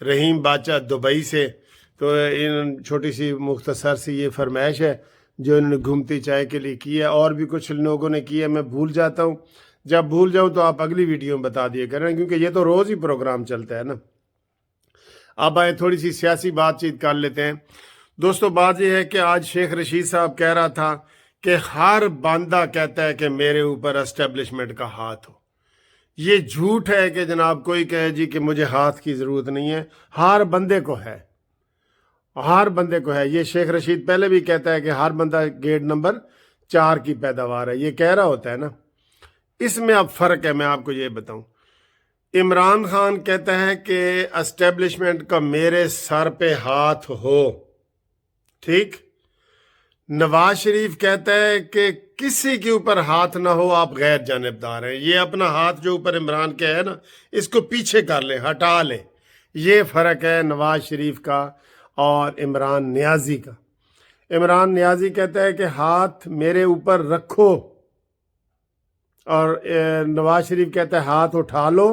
رحیم باچا Dubai سے، تو ان چھوٹی سی مختصر سی یہ فرمائش ہے جو انہوں نے گھومتی چائے کے لیے کی ہے، اور بھی کچھ لوگوں نے کی ہے، میں بھول جاتا ہوں، جب بھول جاؤں تو آپ اگلی ویڈیو میں بتا دیے کریں، کیونکہ یہ تو روز ہی پروگرام چلتا ہے نا۔ اب آئے تھوڑی سی سیاسی بات چیت کر لیتے ہیں دوستو۔ بات یہ ہے کہ آج شیخ رشید صاحب کہہ رہا تھا کہ ہر بندہ کہتا ہے کہ میرے اوپر اسٹیبلشمنٹ کا ہاتھ ہو۔ یہ جھوٹ ہے کہ جناب کوئی کہے جی کہ مجھے ہاتھ کی ضرورت نہیں ہے، ہر بندے کو ہے، ہر بندے کو ہے۔ یہ شیخ رشید پہلے بھی کہتا ہے کہ ہر بندہ گیٹ نمبر 4 کی پیداوار ہے، یہ کہہ رہا ہوتا ہے نا۔ اس میں اب فرق ہے، میں آپ کو یہ بتاؤں۔ عمران خان کہتا ہے کہ اسٹیبلشمنٹ کا میرے سر پہ ہاتھ ہو، ٹھیک۔ نواز شریف کہتا ہے کہ کسی کے اوپر ہاتھ نہ ہو، آپ غیر جانبدار ہیں۔ یہ اپنا ہاتھ جو اوپر عمران کے ہے نا، اس کو پیچھے کر لیں، ہٹا لیں۔ یہ فرق ہے نواز شریف کا اور عمران نیازی کا۔ عمران نیازی کہتا ہے کہ ہاتھ میرے اوپر رکھو، اور نواز شریف کہتا ہے ہاتھ اٹھا لو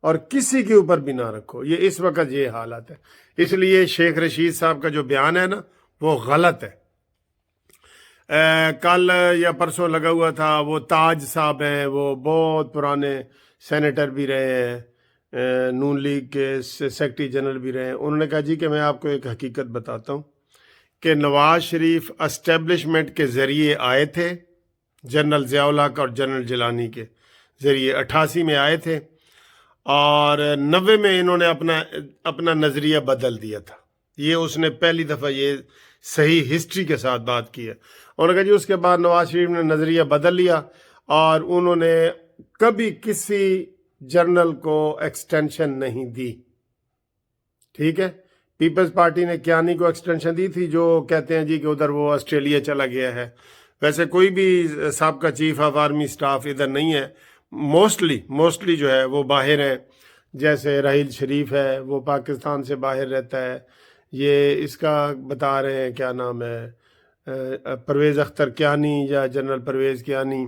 اور کسی کے اوپر بھی نہ رکھو۔ یہ اس وقت یہ حالت ہے، اس لیے شیخ رشید صاحب کا جو بیان ہے نا وہ غلط ہے۔ کل یا پرسوں لگا ہوا تھا، وہ تاج صاحب ہیں، وہ بہت پرانے سینیٹر بھی رہے ہیں، نون لیگ کے سیکرٹری جنرل بھی رہے ہیں۔ انہوں نے کہا جی کہ میں آپ کو ایک حقیقت بتاتا ہوں کہ نواز شریف اسٹیبلشمنٹ کے ذریعے آئے تھے، جنرل ضیاء الحق اور جنرل جیلانی کے ذریعے 88 میں آئے تھے، اور 90 میں انہوں نے اپنا نظریہ بدل دیا تھا۔ یہ اس نے پہلی دفعہ یہ صحیح ہسٹری کے ساتھ بات کی ہے۔ انہوں نے کہا جی اس کے بعد نواز شریف نے نظریہ بدل لیا، اور انہوں نے کبھی کسی جنرل کو ایکسٹینشن نہیں دی، ٹھیک ہے۔ پیپلز پارٹی نے کیانی کو ایکسٹینشن دی تھی، جو کہتے ہیں جی کہ ادھر وہ آسٹریلیا چلا گیا ہے۔ ویسے کوئی بھی سابقہ چیف آف آرمی سٹاف ادھر نہیں ہے، موسٹلی جو ہے وہ باہر ہیں۔ جیسے راحیل شریف ہے، وہ پاکستان سے باہر رہتا ہے۔ یہ اس کا بتا رہے ہیں کیا نام ہے، پرویز اختر کیانی یا جنرل پرویز کیانی،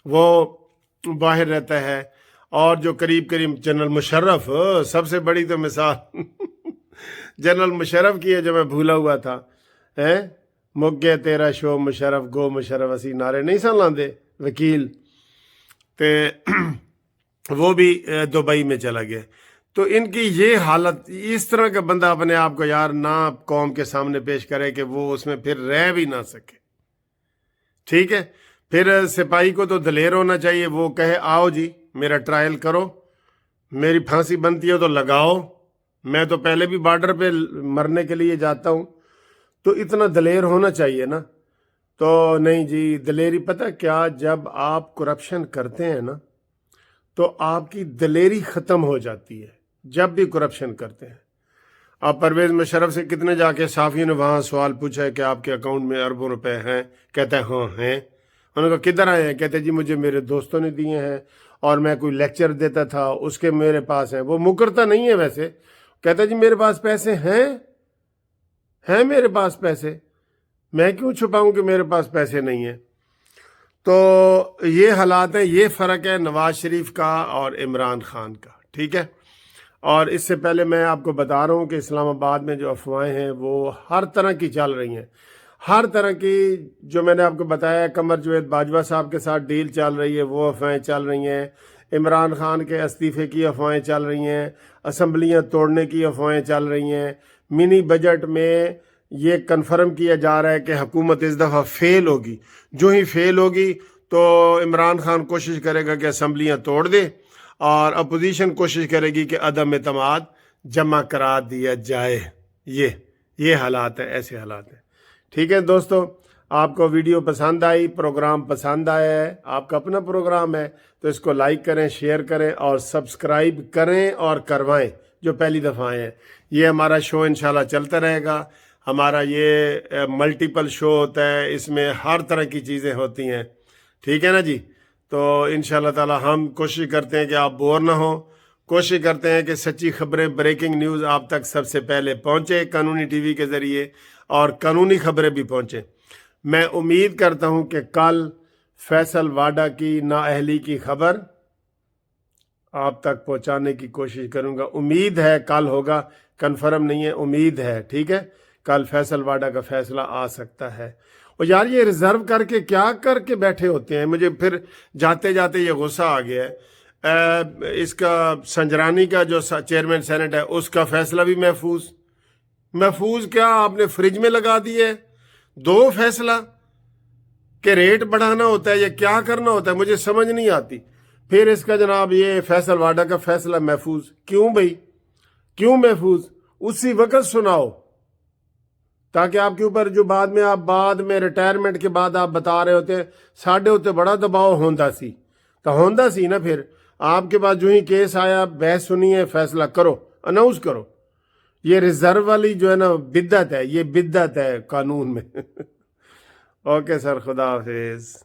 وہ باہر رہتا ہے۔ اور جو قریب جنرل مشرف، سب سے بڑی تو مثال جنرل مشرف کی ہے جو میں بھولا ہوا تھا، مک گیا تیرا شو مشرف، گو مشرف اسی نعرے نہیں سن لاندے وکیل، تے وہ بھی دبئی میں چلا گیا۔ تو ان کی یہ حالت، اس طرح کا بندہ اپنے آپ کو یار نہ قوم کے سامنے پیش کرے کہ وہ اس میں پھر رہ بھی نہ سکے، ٹھیک ہے۔ پھر سپاہی کو تو دلیر ہونا چاہیے، وہ کہے آؤ جی میرا ٹرائل کرو، میری پھانسی بنتی ہے تو لگاؤ، میں تو پہلے بھی بارڈر پہ مرنے کے لیے جاتا ہوں۔ تو اتنا دلیر ہونا چاہیے نا۔ تو نہیں جی، دلیری پتہ کیا، جب آپ کرپشن کرتے ہیں نا تو آپ کی دلیری ختم ہو جاتی ہے، جب بھی کرپشن کرتے ہیں۔ آپ پرویز مشرف سے کتنے جا کے صحافیوں نے وہاں سوال پوچھا ہے کہ آپ کے اکاؤنٹ میں اربوں روپے ہیں، کہتا ہے ہاں ہیں۔ انہوں نے کہا کدھر آئے ہیں؟ کہتے جی مجھے میرے دوستوں نے دیے ہیں، اور میں کوئی لیکچر دیتا تھا اس کے میرے پاس ہیں۔ وہ مکرتا نہیں ہے ویسے، کہتا جی میرے پاس پیسے ہیں میرے پاس پیسے، میں کیوں چھپاؤں کہ میرے پاس پیسے نہیں ہیں۔ تو یہ حالات ہیں، یہ فرق ہے نواز شریف کا اور عمران خان کا، ٹھیک ہے۔ اور اس سے پہلے میں آپ کو بتا رہا ہوں کہ اسلام آباد میں جو افواہیں ہیں وہ ہر طرح کی چل رہی ہیں، ہر طرح کی۔ جو میں نے آپ کو بتایا قمر جوید باجوہ صاحب کے ساتھ ڈیل چل رہی ہے، وہ افواہیں چل رہی ہیں۔ عمران خان کے استعفے کی افواہیں چل رہی ہیں، اسمبلیاں توڑنے کی افواہیں چل رہی ہیں۔ منی بجٹ میں یہ کنفرم کیا جا رہا ہے کہ حکومت اس دفعہ فیل ہوگی۔ جو ہی فیل ہوگی تو عمران خان کوشش کرے گا کہ اسمبلیاں توڑ دے، اور اپوزیشن کوشش کرے گی کہ عدم اعتماد جمع کرا دیا جائے۔ یہ حالات ہیں، ایسے حالات ہیں، ٹھیک ہے دوستو۔ آپ کو ویڈیو پسند آئی، پروگرام پسند آیا ہے، آپ کا اپنا پروگرام ہے، تو اس کو لائک کریں، شیئر کریں اور سبسکرائب کریں اور کروائیں جو پہلی دفعہ آئے ہیں۔ یہ ہمارا شو انشاءاللہ چلتا رہے گا۔ ہمارا یہ ملٹیپل شو ہوتا ہے، اس میں ہر طرح کی چیزیں ہوتی ہیں، ٹھیک ہے نا جی۔ تو انشاءاللہ تعالی ہم کوشش کرتے ہیں کہ آپ بور نہ ہوں، کوشش کرتے ہیں کہ سچی خبریں، بریکنگ نیوز آپ تک سب سے پہلے پہنچے قانونی ٹی وی کے ذریعے، اور قانونی خبریں بھی پہنچیں۔ میں امید کرتا ہوں کہ کل فیصل واڈا کی نااہلی کی خبر آپ تک پہنچانے کی کوشش کروں گا. امید ہے کل ہوگا, کنفرم نہیں ہے, امید ہے. ٹھیک ہے, کل فیصل واڈا کا فیصلہ آ سکتا ہے. اور یار یہ ریزرو کر کے کیا کر کے بیٹھے ہوتے ہیں, مجھے پھر جاتے جاتے یہ غصہ آ گیا ہے. اس کا سنجرانی کا جو چیئرمین سینٹ ہے اس کا فیصلہ بھی محفوظ کیا آپ نے فریج میں لگا دیے. 2 فیصلہ کہ ریٹ بڑھانا ہوتا ہے یا کیا کرنا ہوتا ہے, مجھے سمجھ نہیں آتی. پھر اس کا جناب یہ فیصل واڈا کا فیصلہ محفوظ کیوں بھائی, کیوں محفوظ؟ اسی وقت سناؤ تاکہ آپ کے اوپر جو بعد میں ریٹائرمنٹ کے بعد آپ بتا رہے ہوتے ہیں ساڈے ہوتے بڑا دباؤ ہوندا سی, تو ہوندا سی نا. پھر آپ کے پاس جو ہی کیس آیا بحث سنی ہے, فیصلہ کرو, اناؤنس کرو. یہ ریزرو والی جو ہے نا بدعت ہے, یہ بدعت ہے قانون میں. اوکے سر, خدا حافظ.